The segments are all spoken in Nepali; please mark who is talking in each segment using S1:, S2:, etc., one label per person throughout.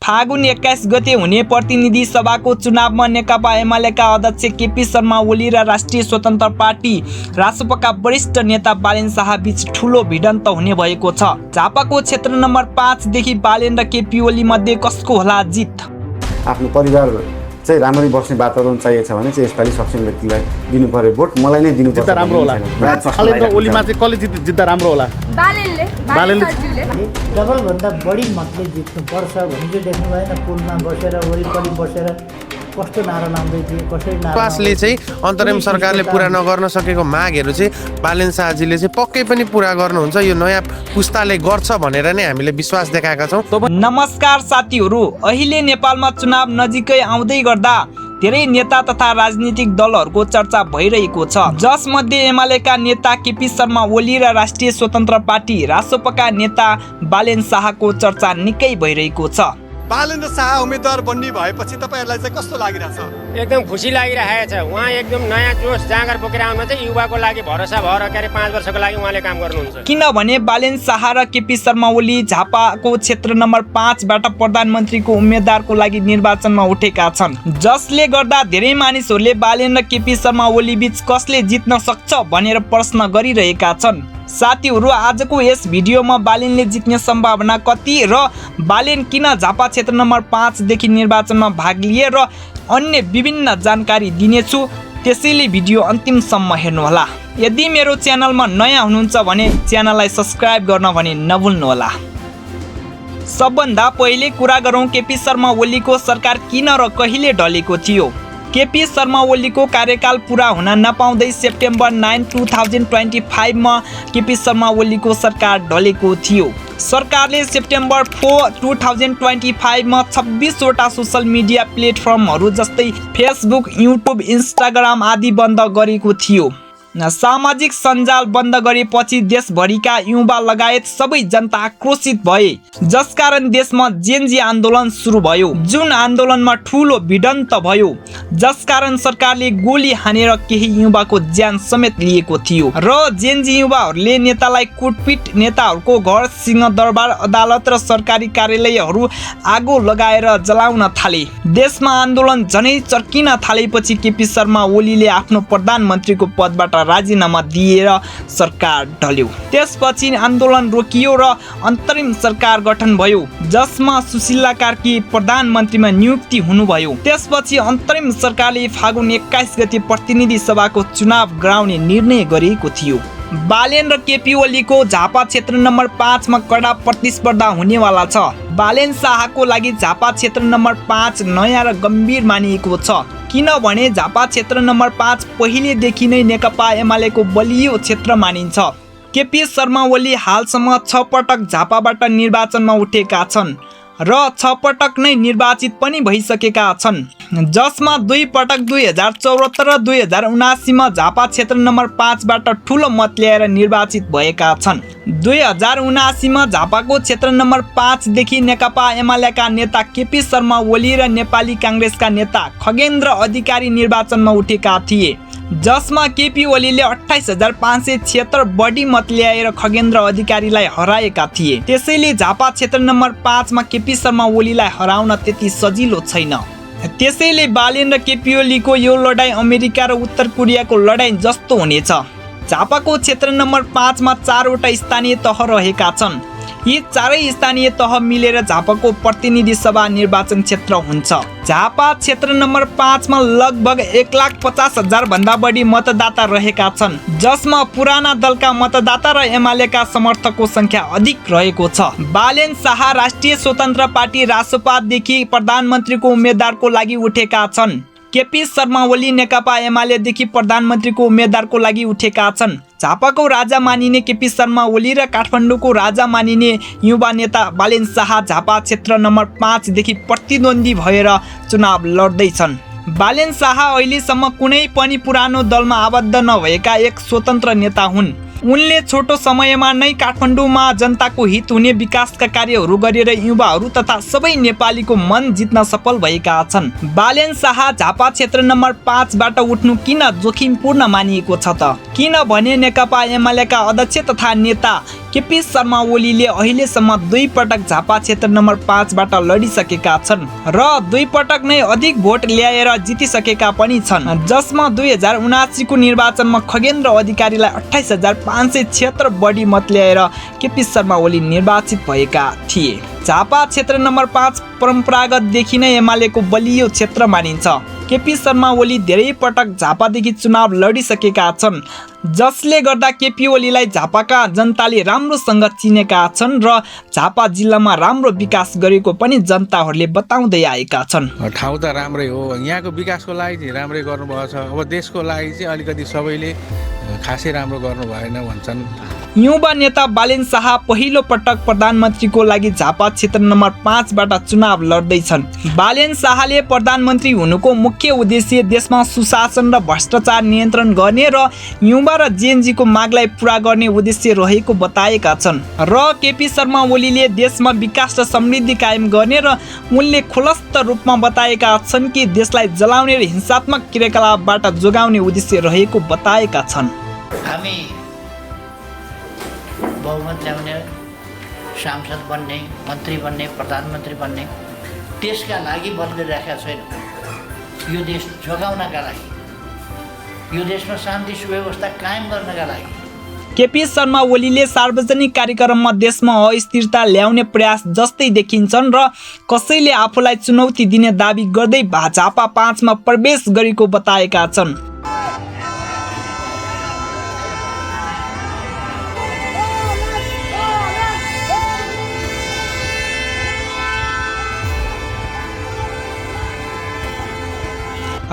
S1: फागुन 21 गते हुने प्रतिनिधि सभाको चुनावमा नेकपा एमालेका अध्यक्ष केपी शर्मा ओली र राष्ट्रिय स्वतन्त्र पार्टी रासपका वरिष्ठ नेता बालेन शाह बीच ठूलो भिडन्त हुने भएको छ। झापाको क्षेत्र नम्बर 5 देखि बालेन र केपी ओली मध्ये कसको होला जित?
S2: आफ्नो परिवार चाहिँ राम्ररी बस्ने वातावरण चाहिएको छ भने चाहिँ यसपालि सक्षम व्यक्तिलाई दिनु पर्यो भोट, मलाई नै दिनु पर्छ।
S3: राम्रो होला बालेन र ओलीमा चाहिँ कसले जित्दा राम्रो होला? बालेनले
S4: डबल भन्दा बढी मतले जित्नु पर्छ भने चाहिँ देख्नु भएन। पुलमा बसेर वरिपरि बसेर कस्तो नारा लाउँदै थिए, कसरी नारा
S5: विश्वासले चाहिँ अन्तरिम सरकारले पुरा नगर्न सकेको मागहरू चाहिँ बालेन शाहजीले चाहिँ पक्कै पनि पुरा गर्नुहुन्छ। यो नयाँ पुस्ताले गर्छ भनेर नै हामीले विश्वास देखाएका छौँ।
S1: नमस्कार साथीहरू, अहिले नेपालमा चुनाव नजिकै आउँदै गर्दा धेरै नेता तथा राजनीतिक दलहरूको चर्चा भइरहेको छ, जसमध्ये एमालेका नेता केपी शर्मा ओली र राष्ट्रिय स्वतन्त्र पार्टी रासपका नेता बालेन शाहको चर्चा निकै भइरहेको छ।
S6: बालेन शाह उम्मेदवार बन्ने भएपछि तपाईहरुलाई चाहिँ कस्तो लागिरहेछ?
S7: एकदम खुसी लागिरहेको छ। उहाँ एकदम नयाँ जोस जाँगर बोकेर आउनु चाहिँ युवाको लागि भरोसा भएर के 5 वर्षको लागि उहाँले काम गर्नुहुन्छ।
S1: किनभने बालेन शाह र केपी शर्मा ओली झापाको क्षेत्र नम्बर 5 बाट प्रधानमन्त्रीको उम्मेदवारको लागि निर्वाचनमा उठेका छन्, जसले गर्दा धेरै मानिसहरूले बालेन र केपी शर्मा ओली बीच कसले जित्न सक्छ भनेर प्रश्न गरिरहेका छन्। साथीहरू, आजको यस भिडियोमा बालेनले जित्ने सम्भावना कति र बालेन किन झापा क्षेत्र नम्बर 5 देखि निर्वाचनमा भाग लिए र अन्य विभिन्न जानकारी दिनेछु, त्यसैले भिडियो अन्तिमसम्म हेर्नुहोला। यदि मेरो च्यानलमा नयाँ हुनुहुन्छ भने च्यानललाई सब्स्क्राइब गर्न भने नभुल्नुहोला। सबभन्दा पहिले कुरा गरौँ केपी शर्मा ओलीको सरकार किन र कहिले ढलेको थियो। केपी शर्मा ओलीको कार्यकाल पुरा हुन नपाउँदै सेप्टेम्बर 9, 2025 मा केपी शर्मा ओलीको सरकार ढलेको थियो। सरकारले सेप्टेम्बर 4, 2025 मा 26 वटा सोशल मिडिया प्लेटफर्महरू जस्तै फेसबुक, युट्युब, इन्स्टाग्राम आदि बन्द गरेको थियो। सामाजिक सञ्जाल बन्द गरेपछि देशभरिका युवा लगायत सबै जनता आक्रोशित भए, जसकारण देशमा जेनजी आन्दोलन सुरु भयो, जुन आन्दोलनमा ठूलो भिडन्त भयो, जसकारण सरकारले गोली हानेर केही युवाको ज्यान समेत लिएको थियो र जेनजी युवाहरूले नेतालाई कुटपिट, नेताहरूको घर, सिंहदरबार, अदालत र सरकारी कार्यालयहरू आगो लगाएर जलाउन थाले। देशमा आन्दोलन झनै चर्किन थालेपछि केपी शर्मा ओलीले आफ्नो प्रधानमन्त्रीको पदबाट राजीनामा दिएर सरकार ढल्यो। त्यसपछि आन्दोलन रोकियो र अन्तरिम सरकार गठन भयो, जसमा सुशीला कार्की प्रधानमन्त्रीमा नियुक्ति हुनुभयो। त्यसपछि अन्तरिम सरकारले फागुन 21 गते प्रतिनिधि सभाको चुनाव गराउने निर्णय गरेको थियो। बालेन र केपी ओलीको झापा क्षेत्र नम्बर 5 मा कडा प्रतिस्पर्धा हुनेवाला छ। बालेन शाहको लागि झापा क्षेत्र नम्बर 5 नयाँ र गम्भीर मानिएको छ, किनभने झापा क्षेत्र नम्बर 5 पहिलेदेखि नै नेकपा एमालेको बलियो क्षेत्र मानिन्छ। केपी शर्मा ओली हालसम्म 6 पटक झापाबाट निर्वाचनमा उठेका छन् र 6 पटक नै निर्वाचित पनि भइसकेका छन्, जसमा 2 पटक 2074 र 2079 मा झापा क्षेत्र नम्बर 5 बाट ठूलो मत ल्याएर निर्वाचित भएका छन्। 2079 मा झापाको क्षेत्र नम्बर 5 देखि नेकपा एमालेका नेता केपी शर्मा ओली र नेपाली कांग्रेसका नेता खगेन्द्र अधिकारी निर्वाचनमा उठेका थिए, जसमा केपी ओलीले 28,576 बढी मत ल्याएर खगेन्द्र अधिकारीलाई हराएका थिए। त्यसैले झापा क्षेत्र नम्बर 5 मा केपी शर्मा ओलीलाई हराउन त्यति सजिलो छैन। त्यसैले बालेन र केपी ओलीको यो लडाईँ अमेरिका र उत्तर कोरियाको लडाईँ जस्तो हुनेछ। झापाको क्षेत्र नम्बर 5 मा 4 वटा स्थानीय तह रहेका छन्। यी चारै स्थानीय तह मिलेर झापाको प्रतिनिधि सभा निर्वाचन क्षेत्र हुन्छ। झापा क्षेत्र नम्बर 5 मा लगभग 1,50,000 भन्दा बढी मतदाता रहेका छन्, जसमा पुराना दलका मतदाता र एमालेका समर्थकको संख्या अधिक रहेको छ। बालेन शाह राष्ट्रिय स्वतन्त्र पार्टी रासपादेखि प्रधानमन्त्रीको उम्मेदवारको लागि उठेका छन्। केपी शर्मा ओली नेकपा एमालेदेखि प्रधानमन्त्रीको उम्मेदवारको लागि उठेका छन्। झापाको राजा मानिने केपी शर्मा ओली र काठमाडौँको राजा मानिने युवा नेता बालेन शाह झापा क्षेत्र नम्बर 5 देखि प्रतिद्वन्दी भएर चुनाव लड्दैछन्। बालेन शाह अहिलेसम्म कुनै पनि पुरानो दलमा आबद्ध नभएका एक स्वतन्त्र नेता हुन्। उनले छोटो समयमा नै काठमाडौँमा जनताको हित हुने विकासका कार्यहरू गरेर युवाहरू तथा सबै नेपालीको मन जित्न सफल भएका छन्। बालेन शाह झापा क्षेत्र नम्बर 5 बाट उठ्नु किन जोखिमपूर्ण मानिएको छ त? किनभने नेकपा एमालेका अध्यक्ष तथा नेता केपी शर्मा ओलीले अहिलेसम्म 2 पटक झापा क्षेत्र नम्बर 5 बाट लडिसकेका छन् र 2 पटक नै अधिक भोट ल्याएर जितिसकेका पनि छन्, जसमा 2079 को निर्वाचनमा खगेन्द्र अधिकारीलाई 28,576 बढी मत ल्याएर केपी शर्मा ओली निर्वाचित भएका थिए। झापा क्षेत्र नम्बर 5 परम्परागतदेखि नै एमालेको बलियो क्षेत्र मानिन्छ। केपी शर्मा ओली धेरै पटक झापादेखि चुनाव लडिसकेका छन्, जसले गर्दा केपी ओलीलाई झापाका जनताले राम्रोसँग चिनेका छन् र झापा जिल्लामा राम्रो विकास गरेको पनि जनताहरूले बताउँदै आएका छन्।
S8: ठाउँ त राम्रै हो, यहाँको विकासको लागि चाहिँ राम्रै गर्नुभएको छ। अब देशको लागि चाहिँ अलिकति सबैले खासै राम्रो गर्नु भएन भन्छन्।
S1: युवा नेता बालेन शाह पहिलो पटक प्रधानमन्त्रीको लागि झापा क्षेत्र नम्बर 5 बाट चुनाव लड्दैछन्। बालेन शाहले प्रधानमन्त्री हुनुको मुख्य उद्देश्य देशमा सुशासन र भ्रष्टाचार नियन्त्रण गर्ने र युवा र जेएनजीको मागलाई पूरा गर्ने उद्देश्य रहेको बताएका छन् र केपी शर्मा ओलीले देशमा विकास र समृद्धि कायम गर्ने र उनले खुलस्त रूपमा बताएका छन् कि देशलाई जलाउने र हिंसात्मक क्रियाकलापबाट जोगाउने उद्देश्य रहेको बताएका छन्।
S4: हामी बहुमत ल्याउने, सांसद बन्ने, मन्त्री बन्ने, प्रधानमन्त्री बन्ने त्यसका लागि बदलिरहेका छैनौँ। यो देश जोगाउनका लागि, यो देशमा शान्ति सुव्यवस्था कायम गर्नका लागि।
S1: केपी शर्मा ओलीले सार्वजनिक कार्यक्रममा देशमा अस्थिरता ल्याउने प्रयास जस्तै देखिन्छन् र कसैले आफूलाई चुनौती दिने दाबी गर्दै झापा 5 मा प्रवेश गरेको बताएका छन्।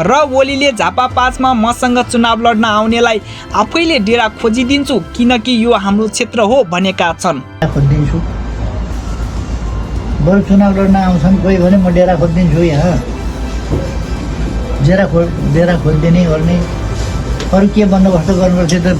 S1: र ओलीले झापा 5 मा मसँग चुनाव लड्न आउनेलाई आफैले डेरा खोजिदिन्छु किनकि यो हाम्रो क्षेत्र हो भनेका छन्।
S4: खोजिदिन्छु, बरु चुनाव लड्न आउँछन् कोही भने म डेरा खोजिदिन्छु, यहाँ डेरा खोजिदिने गर्ने अरू के बन्दोबस्त गर्नुपर्छ त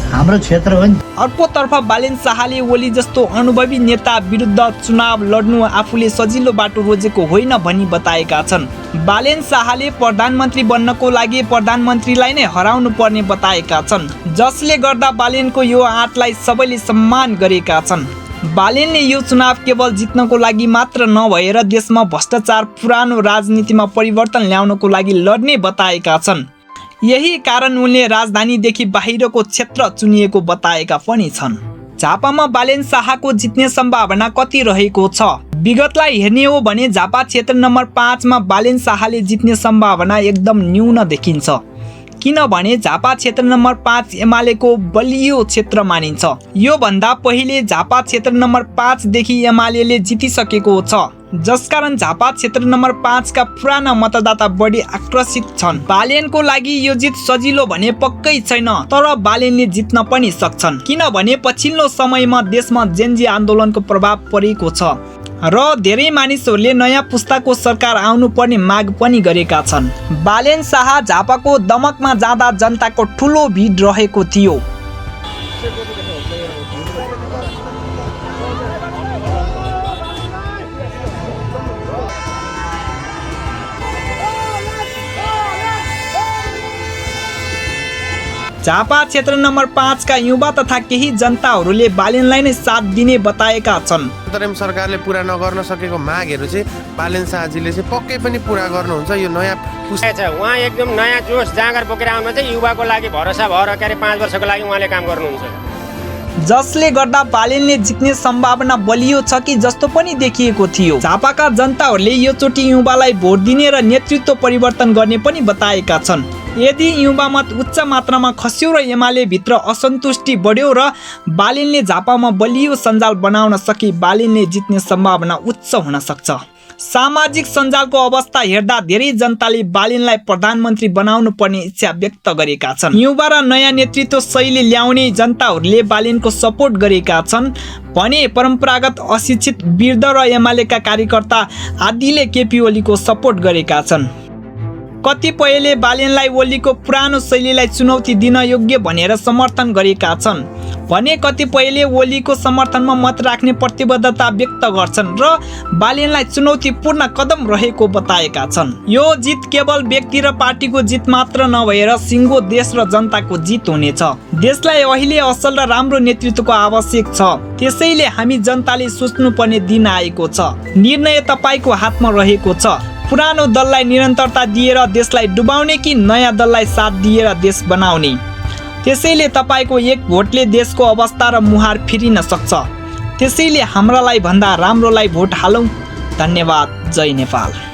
S4: हाम्रो क्षेत्र हो नि।
S1: अर्कोतर्फ बालेन शाहले ओली जस्तो अनुभवी नेता विरुद्ध चुनाव लड्नु आफूले सजिलो बाटो रोजेको होइन भनी बताएका छन्। बालेन शाहले प्रधानमन्त्री बन्नको लागि प्रधानमन्त्रीलाई नै हराउनु पर्ने बताएका छन्, जसले गर्दा बालेनको यो आँटलाई सबैले सम्मान गरेका छन्। बालेनले यो चुनाव केवल जित्नको लागि मात्र नभएर देशमा भ्रष्टाचार पुरानो राजनीतिमा परिवर्तन ल्याउनको लागि लड्ने बताएका छन्। यही कारण उनले राजधानीदेखि बाहिरको क्षेत्र चुनिएको बताएका पनि छन्। झापामा बालेन शाहको जित्ने सम्भावना कति रहेको छ? विगतलाई हेर्ने हो भने झापा क्षेत्र नम्बर 5 मा बालेन शाहले जित्ने सम्भावना एकदम न्यून देखिन्छ, किनभने झापा क्षेत्र नम्बर 5 एमालेको बलियो क्षेत्र मानिन्छ। यो भन्दा पहिले झापा क्षेत्र नम्बर 5 देखि एमालेले जितिसकेको छ, जसकारण झापा क्षेत्र नम्बर 5 का पुराना मतदाता बढी आकर्षित छन्। बालेनको लागि यो जित सजिलो भने पक्कै छैन, तर बालेनले जित्न पनि सक्छन् किनभने पछिल्लो समयमा देशमा जेनजी आन्दोलनको प्रभाव परेको छ र धेरै मानिसहरूले नयाँ पुस्ताको सरकार आउनुपर्ने माग पनि गरेका छन्। बालेन शाह झापाको दमकमा जाँदा जनताको ठुलो भिड रहेको थियो। झापा क्षेत्र नम्बर 5 का युवा तथा केही जनताहरूले बालेनलाई नै साथ दिने बताएका छन्।
S5: अन्तरिम सरकारले पुरा नगर्न सकेको मागहरू चाहिँ बालेन शाहजीले चाहिँ पक्कै पनि पुरा गर्नुहुन्छ। यो नयाँ
S7: उहाँ एकदम नयाँ जोस जाँगर बोकेर आउनु चाहिँ युवाको लागि भरोसा भएर के अरे 5 वर्षको लागि उहाँले काम गर्नुहुन्छ,
S1: जसले गर्दा बालेनले जित्ने सम्भावना बलियो छ कि जस्तो पनि देखिएको थियो। झापाका जनताहरूले यो चोटि युवालाई भोट दिने र नेतृत्व परिवर्तन गर्ने पनि बताएका छन्। यदि युवा मत उच्च मात्रामा खस्यो र एमाले भित्र असन्तुष्टि बढ्यो र बालेनले झापामा बलियो सञ्जाल बनाउन सके बालेनले जित्ने सम्भावना उच्च हुन सक्छ। सामाजिक सञ्जालको अवस्था हेर्दा धेरै जनताले बालेनलाई प्रधानमन्त्री बनाउनु पर्ने इच्छा व्यक्त गरेका छन्। युवा र नयाँ नेतृत्व शैली ल्याउने जनताहरूले बालेनको सपोर्ट गरेका छन् भने परम्परागत अशिक्षित वृद्ध र एमालेका कार्यकर्ता आदिले केपी ओलीको सपोर्ट गरेका छन्। कतिपयले बालेनलाई ओलीको पुरानो शैलीलाई चुनौती दिन योग्य भनेर समर्थन गरेका छन् भने कतिपयले ओलीको समर्थनमा मत राख्ने प्रतिबद्धता व्यक्त गर्छन् र बालेनलाई चुनौतीपूर्ण कदम रहेको बताएका छन्। यो जित केवल व्यक्ति र पार्टीको जित मात्र नभएर सिङ्गो देश र जनताको जित हुनेछ। देशलाई अहिले असल र राम्रो नेतृत्वको आवश्यक छ, त्यसैले हामी जनताले सोच्नुपर्ने दिन आएको छ। निर्णय तपाईँको हातमा रहेको छ। पुरानो दललाई निरन्तरता दिएर देशलाई डुबाउने कि नयाँ दललाई साथ दिएर देश बनाउने। त्यसैले तपाईँको एक भोटले देशको अवस्था र मुहार फिरिन सक्छ। त्यसैले हाम्रालाई भन्दा राम्रोलाई भोट हालौँ। धन्यवाद। जय नेपाल।